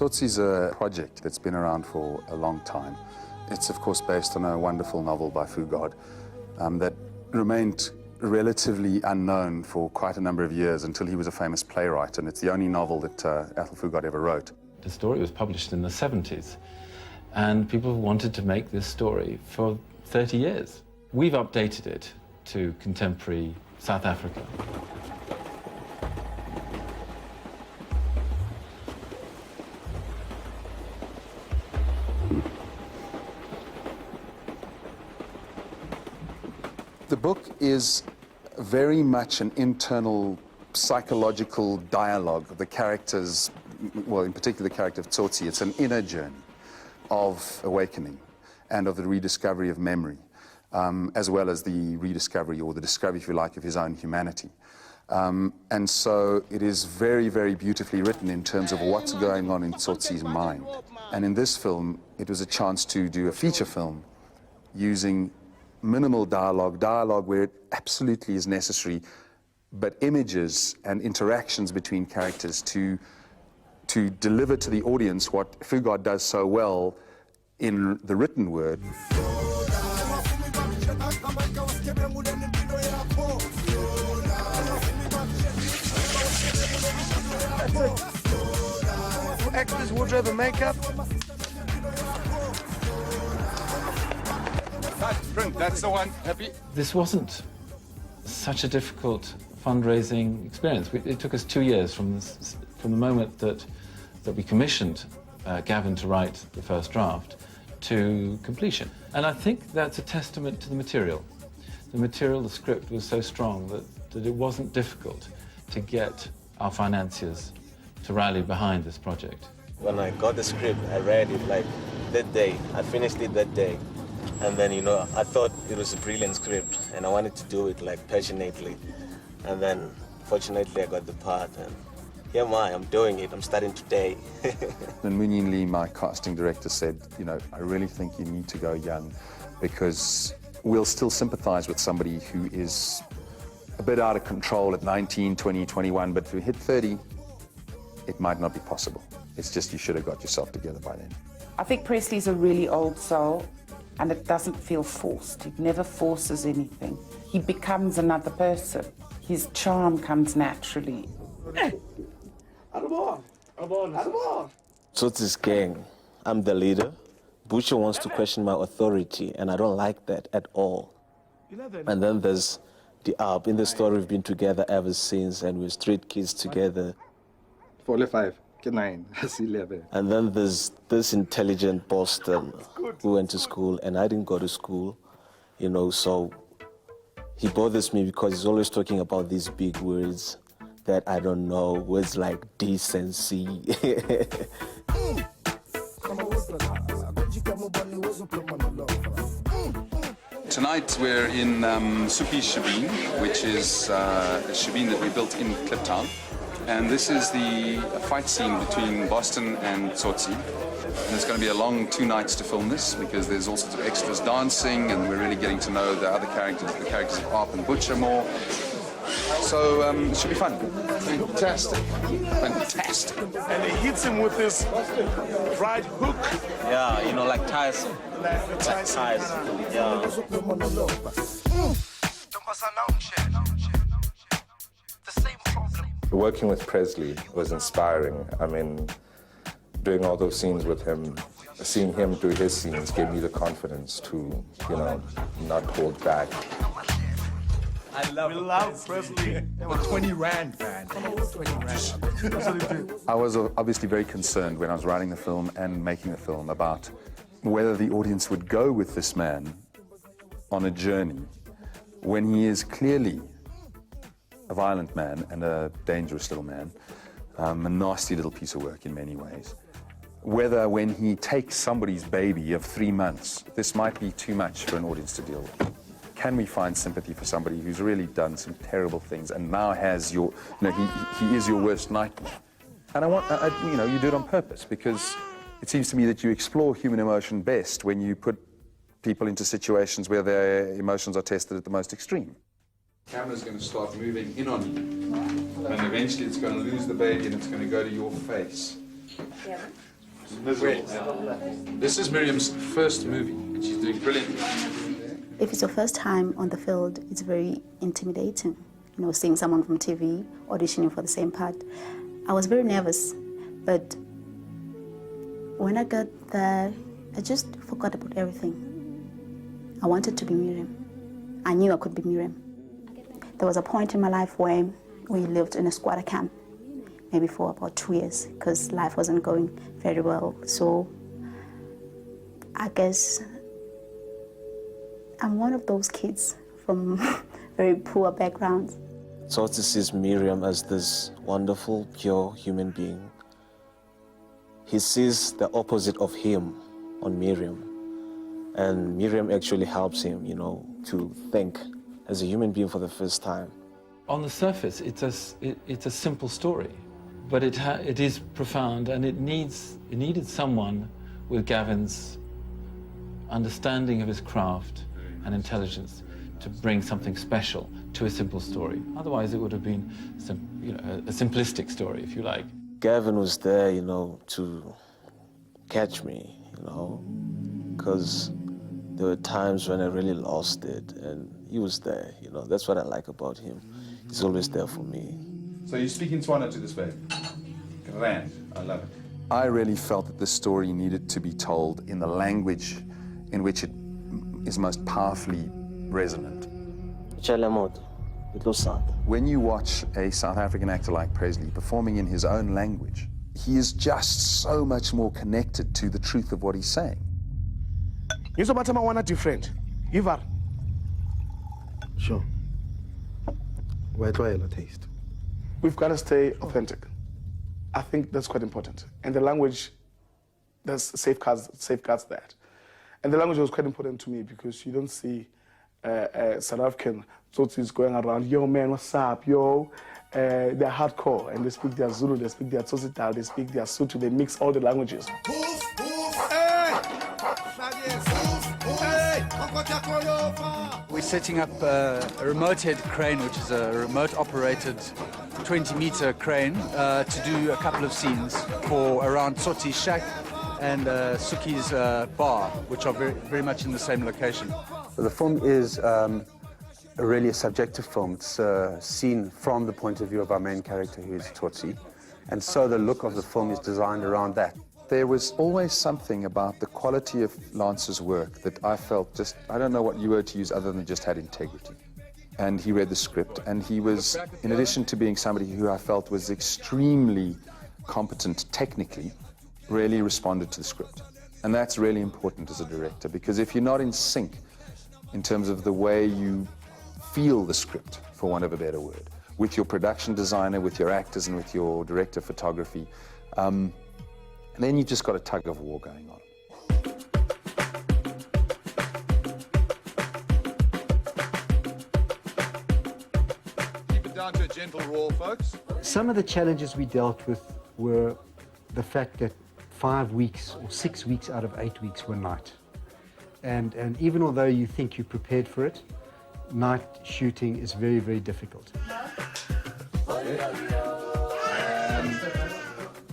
Tsotsi is a project that's been around for a long time. It's, of course, based on a wonderful novel by Fugard that remained relatively unknown for quite a number of years until he was a famous playwright, and it's the only novel that Athol Fugard ever wrote. The story was published in the 70s, and people wanted to make this story for 30 years. We've updated it to contemporary South Africa. The book is very much an internal psychological dialogue of the characters, well, in particular the character of Tsotsi. It's an inner journey of awakening and of the rediscovery of memory, as well as the rediscovery, or the discovery, if you like, of his own humanity. And so it is very, very beautifully written in terms of what's going on in Tsotsi's mind. And in this film, it was a chance to do a feature film using minimal dialogue where it absolutely is necessary, but images and interactions between characters to deliver to the audience what Fugard does so well in the written word. Actors, wardrobe and makeup. That's the one. Happy? This wasn't such a difficult fundraising experience. It took us 2 years from the moment that we commissioned Gavin to write the first draft to completion. And I think that's a testament to the material. The material, the script, was so strong that it wasn't difficult to get our financiers to rally behind this project. When I got the script, I read it like that day. I finished it that day. And then, you know, I thought it was a brilliant script and I wanted to do it like passionately. And then, fortunately, I got the part and here am I, I'm doing it, I'm starting today. And Moonyin Lee, my casting director, said, you know, I really think you need to go young because we'll still sympathize with somebody who is a bit out of control at 19, 20, 21, but if you hit 30, it might not be possible. It's just you should have got yourself together by then. I think Presley's a really old soul, and it doesn't feel forced. He never forces anything. He becomes another person. His charm comes naturally. Tsotsi's gang, I'm the leader. Butcher wants to question my authority, and I don't like that at all. And then there's the Up. In the story, we've been together ever since, and we're street kids together. 4 5, 9, 11. And then there's this intelligent Boston who went to school, and I didn't go to school, you know, so he bothers me because he's always talking about these big words that I don't know, words like decency. Tonight we're in Suki Shebeen, which is a shebeen that we built in Kliptown. And this is the fight scene between Boston and Tsotsi. And it's going to be a long 2 nights to film this because there's all sorts of extras dancing and we're really getting to know the other characters, the characters of Arp and Butcher more. So it should be fun. Fantastic. Fantastic. And he hits him with this right hook. Yeah, you know, like Tyson. Like Tyson. Yeah. Working with Presley was inspiring. I mean, doing all those scenes with him, seeing him do his scenes gave me the confidence to, you know, not hold back. We love Presley. They were 20 Rand, man. 20 Rand. That's what he did. I was obviously very concerned when I was writing the film and making the film about whether the audience would go with this man on a journey when he is clearly a violent man and a dangerous little man, a nasty little piece of work in many ways. Whether when he takes somebody's baby of 3 months, this might be too much for an audience to deal with. Can we find sympathy for somebody who's really done some terrible things and now has your, you know, he is your worst nightmare? And you know, you do it on purpose because it seems to me that you explore human emotion best when you put people into situations where their emotions are tested at the most extreme. The camera's going to start moving in on you, and eventually it's going to lose the baby and it's going to go to your face. This is Miriam's first movie, and she's doing brilliantly. If it's your first time on the field, it's very intimidating. You know, seeing someone from TV auditioning for the same part. I was very nervous, but when I got there, I just forgot about everything. I wanted to be Miriam. I knew I could be Miriam. There was a point in my life where we lived in a squatter camp, maybe for about 2 years, because life wasn't going very well. So I guess I'm one of those kids from very poor backgrounds. Tsotsi sees Miriam as this wonderful, pure human being. He sees the opposite of him on Miriam. And Miriam actually helps him, you know, to think as a human being for the first time. On the surface, it's a simple story, but it is profound, and it needed someone with Gavin's understanding of his craft and intelligence to bring something special to a simple story. Otherwise, it would have been a simplistic story, if you like. Gavin was there, you know, to catch me, you know, because there were times when I really lost it, and he was there, you know. That's what I like about him. He's always there for me. So you're speaking Tswana to this baby? Grand. I love it. I really felt that this story needed to be told in the language in which it is most powerfully resonant. When you watch a South African actor like Presley performing in his own language, he is just so much more connected to the truth of what he's saying. You so much want different. Ivar. Sure. Where do I taste? We've got to stay authentic. I think that's quite important. And the language, there's safeguards that. And the language was quite important to me because you don't see South African Tsotsis going around, yo man, what's up, yo. They're hardcore and they speak their Zulu, they speak their Tsotsitaal, they speak their Sotho, they mix all the languages. We're setting up a remote head crane, which is a remote operated 20-meter crane to do a couple of scenes for around Tsotsi's shack and Suki's bar, which are very, very much in the same location. So the film is really a subjective film. It's seen from the point of view of our main character, who is Tsotsi. And so the look of the film is designed around that. There was always something about the quality of Lance's work that I felt just, I don't know what you were to use other than just had integrity. And he read the script, and he was, in addition to being somebody who I felt was extremely competent technically, really responded to the script. And that's really important as a director, because if you're not in sync in terms of the way you feel the script, for want of a better word, with your production designer, with your actors, and with your director of photography, and then you've just got a tug of war going on. Keep it down to a gentle roar, folks. Some of the challenges we dealt with were the fact that 5 weeks or 6 weeks out of 8 weeks were night. And even although you think you're prepared for it, night shooting is very, very difficult.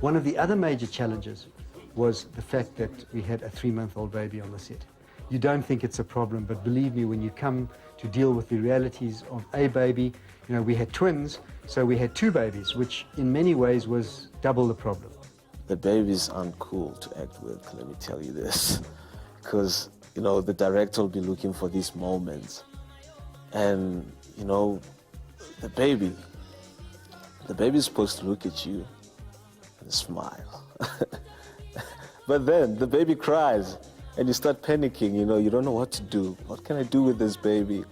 One of the other major challenges was the fact that we had a 3-month-old baby on the set. You don't think it's a problem, but believe me, when you come to deal with the realities of a baby, you know, we had twins, so we had 2 babies, which in many ways was double the problem. The babies aren't cool to act with, let me tell you this. Because, you know, the director will be looking for these moments. And, you know, the baby's supposed to look at you and smile. But then the baby cries and you start panicking, you know, you don't know what to do. What can I do with this baby?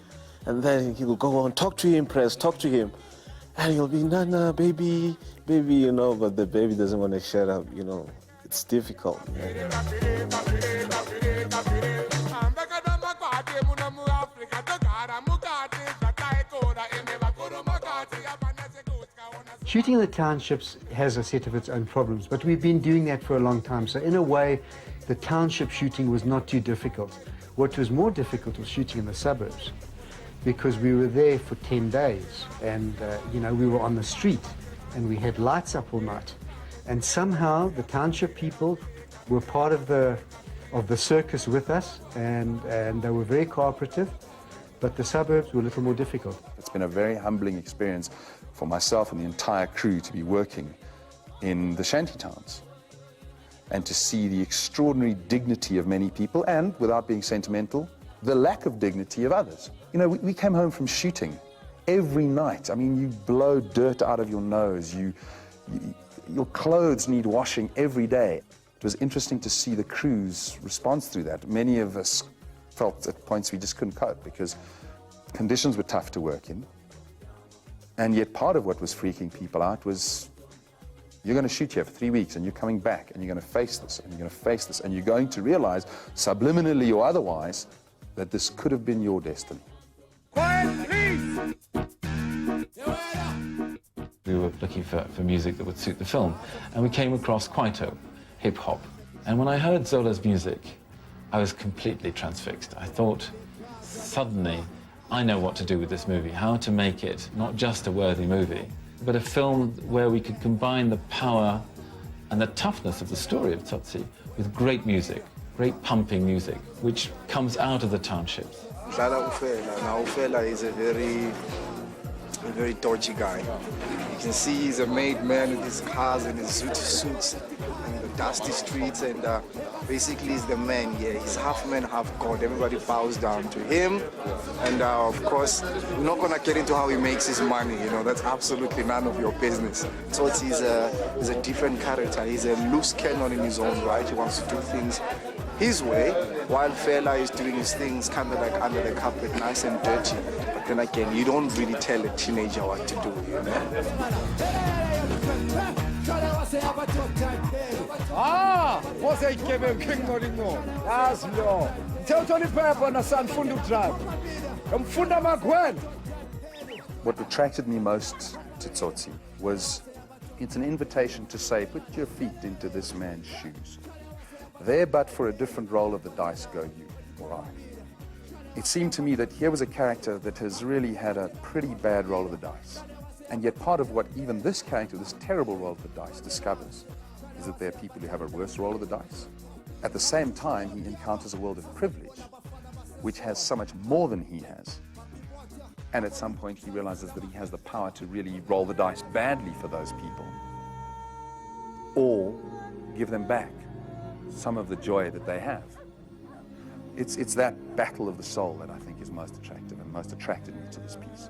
And then he will go on, talk to him, Press, talk to him. And he'll be, Nana, baby, you know, but the baby doesn't want to shut up, you know. It's difficult. Shooting in the townships has a set of its own problems, but we've been doing that for a long time. So in a way, the township shooting was not too difficult. What was more difficult was shooting in the suburbs, because we were there for 10 days and, you know, we were on the street and we had lights up all night. And somehow the township people were part of the circus with us, and they were very cooperative, but the suburbs were a little more difficult. It's been a very humbling experience for myself and the entire crew to be working in the shanty towns and to see the extraordinary dignity of many people and, without being sentimental, the lack of dignity of others. You know, we came home from shooting every night. I mean, you blow dirt out of your nose, your clothes need washing every day. It was interesting to see the crew's response through that. Many of us felt at points we just couldn't cope because conditions were tough to work in. And yet part of what was freaking people out was, you're going to shoot here for 3 weeks and you're coming back and you're going to face this and you're going to face this and you're going to realize, subliminally or otherwise, that this could have been your destiny. Quiet, please! We were looking for music that would suit the film, and we came across Kwaito, hip-hop. And when I heard Zola's music, I was completely transfixed. I thought, suddenly, I know what to do with this movie, how to make it not just a worthy movie, but a film where we could combine the power and the toughness of the story of Tsotsi with great music, great pumping music, which comes out of the townships. Now Ufela is a very dodgy guy. You can see he's a made man with his cars and his suits and the dusty streets, and basically he's the man here. He's half man, half God. Everybody bows down to him. And of course, we're not gonna get into how he makes his money, you know, that's absolutely none of your business. Tsotsi is a different character. He's a loose cannon in his own right. He wants to do things his way, while Fela is doing his things kind of like under the carpet, nice and dirty. But then again, you don't really tell a teenager what to do, you know? What attracted me most to Tsotsi was it's an invitation to say, put your feet into this man's shoes. There, but for a different roll of the dice, go you or I. It seemed to me that here was a character that has really had a pretty bad roll of the dice. And yet part of what even this character, this terrible roll of the dice, discovers is that there are people who have a worse roll of the dice. At the same time, he encounters a world of privilege, which has so much more than he has. And at some point, he realizes that he has the power to really roll the dice badly for those people, or give them back some of the joy that they have. It's that battle of the soul that I think is most attractive and most attracted me to this piece.